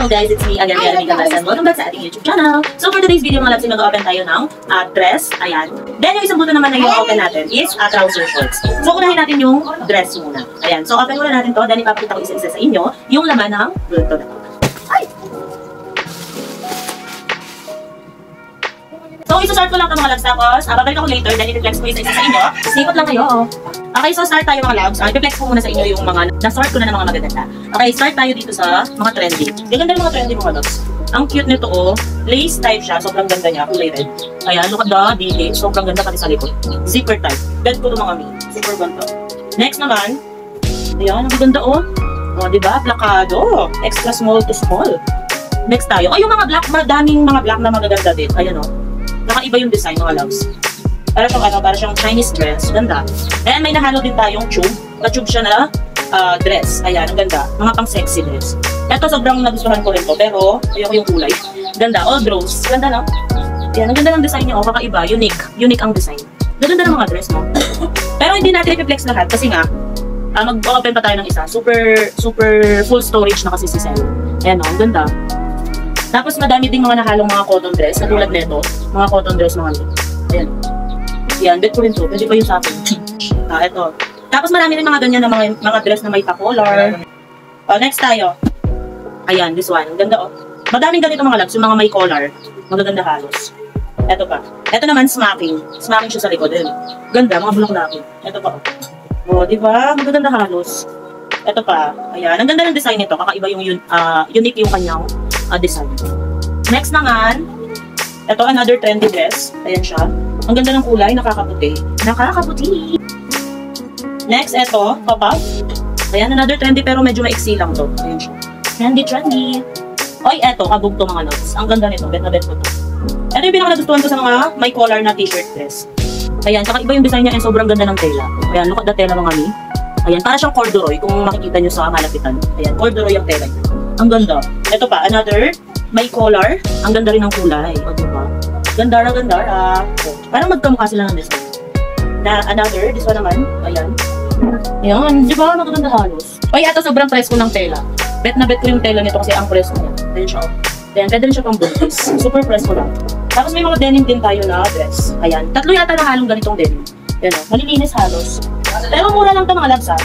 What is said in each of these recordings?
guys, it's me again, Amiga Bas, and welcome back sa ating YouTube channel. So for today's video mga labs, mag-open tayo ng dress, ayan. Then yung isang buto naman na i-open natin is trouser shorts. So unahin natin yung dress muna. Ayan, so open muna natin to, then ipapakita ko isa-isa sa inyo yung laman ng bulto na to. Ay! So isa-start ko lang ito mga labs, tapos babalik ako later, then i-flex ko isa-isa sa inyo. Sikot lang kayo. Okay, so start tayo mga labs. I-flex ko muna sa inyo yung mga na-sort ko na ng mga magaganda. Okay, start tayo dito sa mga trendy. Gaganda yung mga trendy mga labs. Ang cute nito oh, lace type siya, sobrang ganda niya, kulay red. Ayan, look at the detail, sobrang ganda pati sa likod. Zipper type. Bet ko ito mga mi. Super ganda. Next naman, ayan, ang ganda oh. O, diba? Plakado. Extra small to small. Next tayo. Oh, yung mga black, madaming mga black na magaganda din. Ayan oh. Nakaiba yung design mga loves. Para siyang Chinese dress. Ganda. And may nahalo din tayong tube. Na-tube siya na dress. Ayan, ang ganda. Mga pang sexy dress. Ito sobrang nagustuhan ko rin to. Pero, ayoko yung kulay. Ganda. All rose. Ganda no? Ayan, ang ganda ng design niya. Oh, kakaiba. Unique. Unique ang design. Ganda ng mga dress mo. Pero hindi natin i-flex lahat. Kasi nga, mag-open pa tayo ng isa. Super full storage na kasi si Sel. Ayan o, ang ganda. Tapos madami ding mga nahalong mga cotton dress. Katulad nito. Mga cotton dress mga nito. Ayan. Yan, bet ko rin to. Pwede pa yung sa akin. Ito. Tapos marami rin mga ganyan na mga dress na may pa-collar. Next tayo. Ayan, this one. Ang ganda oh. Madaming ganito mga labs, yung mga may collar. Magaganda halos. Ito pa. Ito naman, smacking. Smacking siya sa likod. Ayan. Ganda, mga bulak-laki. Ito pa. Oh, di ba? Magaganda halos. Ito pa. Ayan. Ang ganda ng design nito. Kakaiba yung unique yung kanyang design. Next naman, ito, another trendy dress. Ayan siya. Ang ganda ng kulay, nakakaputi. Nakakaputi! Next, ito, pop-up. Ayan, another trendy pero medyo maiksi lang to. Ayan siya. Trendy. Oy, eto, kabugto mga loves. Ang ganda nito, bet na bet ko to. Ito yung pinaka-nagustuhan ko sa mga may collar na t-shirt dress. Ayan, kakaiba yung design niya and sobrang ganda ng tela. Ayan, look at the tela mga mi. Ayan, para siyang corduroy kung makikita nyo sa malapitan. Ayan, corduroy yung tela. Ang ganda. Ito pa, another, may collar. Ang ganda rin ng kulay. O, diba? Gandara. Oh, parang magkamukha sila ng design. Na another, this one naman. Ayan. Ayan, di ba? Magaganda halos. Oy, ito sobrang presko ng tela. Bet na bet ko yung tela nito kasi ang presko niya. Ayan siya. Then, pwede rin siya pang buntis. Super presko lang. Tapos may mga denim din tayo na dress. Ayan. Tatlo yata na halong ganitong denim. Ayan o. Malilinis halos. Pero mura lang ito mga labs ha.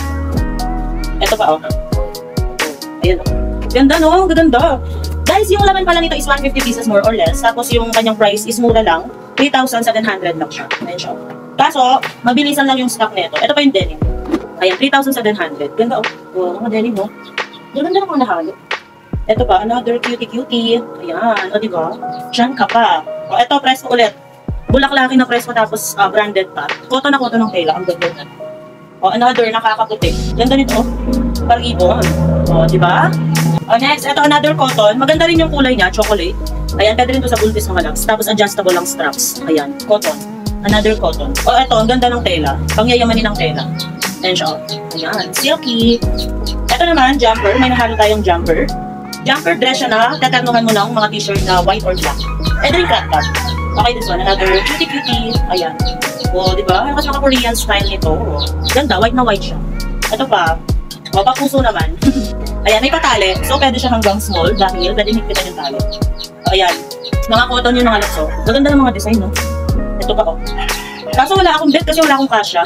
Ito pa o. Ayan o. Ganda no? Ganda. Guys, yung laman pala nito is 150 pieces more or less. Tapos yung kanyang price is mura lang. 3,700 lang siya. Ayan siya. Kaso, mabilisan lang yung stock nito. Ito pa yung denim. Ayan, 3,700. Ganda oh. Oh, mga denim oh. Ganda ng mga nahalo. Ito pa, another cutie. Ayan, o diba? Diyan ka pa. O, ito, presko ulit. Bulaklaki na presko tapos branded pa. Koto na koto ng tela. Ang ganda na. O, another, nakakaputi. Ganda nito oh. Parang ibon. O, diba? O, next, ito another cotton. Maganda rin yung kulay niya, chocolate. Ayan, pwede rin to sa buntis mga labs. Tapos adjustable lang straps. Ayan, cotton. Another cotton. O, ito, ang ganda ng tela. Pangyayamanin ng tela. Ayan siya. Ayan, silky. Ito naman, jumper. May nahalo tayong jumper. Jumper dress siya na tatarnuhan mo ng mga t-shirt na white or black. Pwede rin crop top. Okay, this one. Another cutie. Ayan. O, diba? Kasi mga Korean style nito. O, ganda, white na white siya. Ito pa. O, papuso naman. Ayan, may patali. So, pwede siya hanggang small dahil pwede higpitan yung tali. Ayan. Mga cotton yung mga lakso. Maganda ng mga design, no? Ito pa, oh. Kaso wala akong bet kasi wala akong kasya.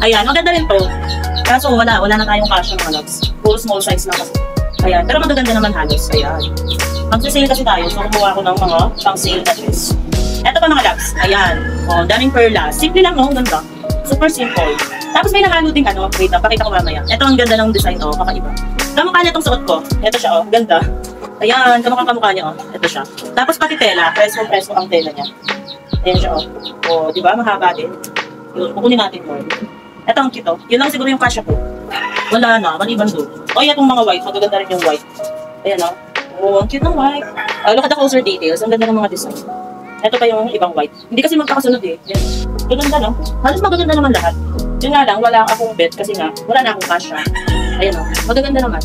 Ayan, maganda rin to. Kaso wala na tayong kasya mga lags. Full small size lang kasi. Ayan, pero magaganda naman halos. Ayan. Magsisale kasi tayo, so kumuha ko ng mga pang-sale na dress. Ito pa mga lags. Ayan. O, daming perla. Simple lang, no? Ganda. Super simple. Tapos may nahalo ding ano. Wait, pakita ko mamaya. Ito ang ganda ng design, oh. Kakaiba. Kamukha niya itong suot ko. Ito siya, oh. Ganda. Ayan, kamukha niya, oh. Ito siya. Tapos pati tela. Presko ang tela niya. Ayan siya, oh. O, diba? Mahaba din. Yun, kukunin natin more. Ito ang cute, oh. Yun lang siguro yung kasya ko. Wala na, maliban doon. O, itong mga white. Magaganda rin yung white. Ayan, oh. Oh, ang cute ng white. Look at the closer details. Ang ganda ng mga design. Ito pa yung ibang white. Hindi kasi magkakasunod eh. Yan. Ganda, no? Halos magaganda naman lahat. Yun nga lang, wala akong bet kasi nga, wala na akong kasya. Ayan, oh. Magaganda naman.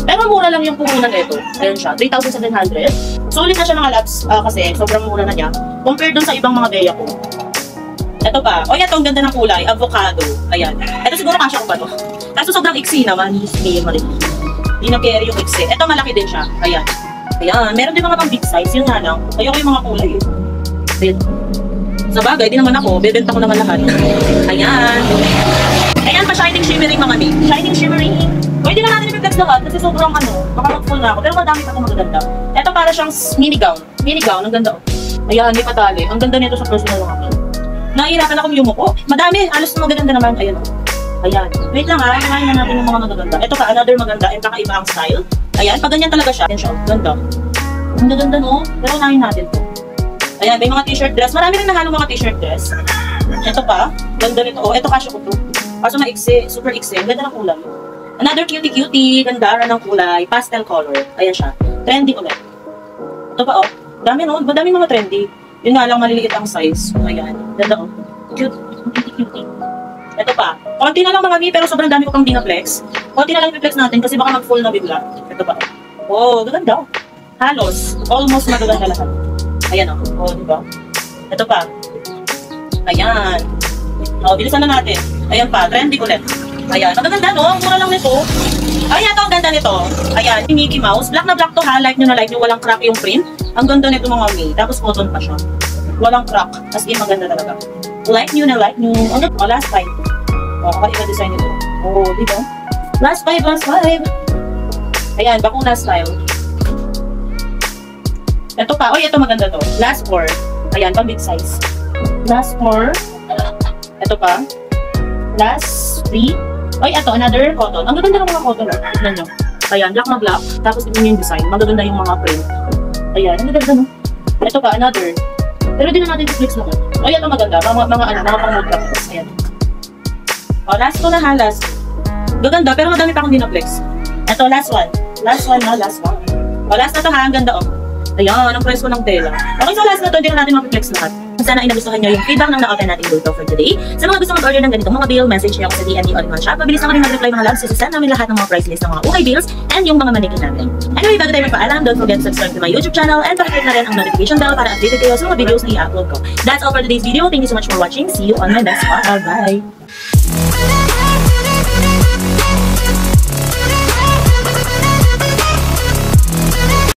Pero mura lang yung puhunan nito. Ayan siya, 3,700. Sulit na siya mga labs kasi sobrang mura na niya. Compared dun sa ibang mga beya ko. Ito pa. O, ito ang ganda ng kulay. Avocado. Ayan. Ito siguro kasya ko pa to. Kaso sobrang iksi naman. Hindi mo rin. Hindi na carry yung iksi. Ito malaki din siya. Ayan. Ayan. Meron din mga pang big size. Yun nga lang. Ayoko yung mga kulay. Ayan. Sa bagay, di naman ako. Bebenta ko naman lahat. Ayan. Ayan pa, shining shimmering mga babe. Shining shimmering. Pwede na natin i-flex lahat kasi sobrang baka mag-full na ako. Pero madami pa itong magaganda. Ito para siyang mini gown. Mini gown, ang ganda. Ayan, may patali. Ang ganda nito sa personal mga. Nahihirapan akong yumuko. Madami, alos na magaganda naman. Ayan. Ayan. Wait lang ha, kumain na natin yung mga magaganda. Ito pa, another maganda and kakaiba ang style. Ayan, pag ganyan talaga siya. Ayan siya, ganda. Ang ganda no? Pero unahin natin to. Ayan, may mga t-shirt dress. Marami rin nahalo mga t-shirt dress. Ito pa, ganda nito. Oh, ito kasya ko to. Kaso maiksi, super iksi. Ganda ng kulay. Another cutie-cutie, ganda ng kulay, pastel color. Ayan siya. Trendy ulit. Ito pa, oh. Dami, no? Madami mga trendy. Yun nga lang, maliliit ang size. Ayan. Ganda, oh. Cute. Cutie-cutie. Ito pa. Konti na lang mga mi, pero sobrang dami ko pang dinaplex. Konti na lang i-flex natin kasi baka mag-full na bigla. Ito pa, oh. Oh, ganda, oh. Halos. Almost magaganda lahat. Ayan, oh. Oh, diba? Ito pa. Ayan. Oh, bilisan na natin. Ayan pa. Trendy ulit. Ayan, ang ganda no? Ang mura lang nito. Ayan, ito ang ganda nito. Ayan, Mickey Mouse. Black na black to ha. Like nyo na like nyo. Walang crack yung print. Ang ganda nito mga mi. Tapos cotton pa siya. Walang crack. As in, maganda talaga. Like nyo na like nyo. Ang ganda. Oh, last 5. Oh, kakaiba design nito. Oh, di ba? Last 5, last 5. Ayan, bakuna style. Ito pa. Oh, ito maganda to. Last 4. Ayan, pang big size. Last 4. Ito pa. Last 3. Oy, ito, another cotton. Ang gaganda ng mga cotton. Tignan nyo. Ayan, black na black. Tapos tignan yung design. Magaganda yung mga print. Ayan, ang gaganda no? Ito pa, another. Pero di na natin i-flex mo. Oy, ito maganda. Mga pang-mood practice. Ayan. O, last ko na ha, last. Gaganda, pero madami pa akong dinaplex. Ito, last one. Last one na, last one. O, last na to ha, ang ganda oh. Ayan, ang presko ng tela. Okay, so last na to, hindi na natin ma-flex lahat. Sana ay nagustuhan nyo yung feedback ng na-open natin Gold Talk for today. Sa mga gusto mag-order ng ganitong mga bill, message nyo ako sa DM ni All-in-One Shop. Mabilis naman rin mag-reply mga loves. Send namin lahat ng mga price list ng mga ukay bills and yung mga manikin namin. Anyway, bago tayo magpaalam, don't forget to subscribe to my YouTube channel and pakiclick na rin ang notification bell para updated kayo sa mga videos na i-upload ko. That's all for today's video. Thank you so much for watching. See you on my next one. Bye!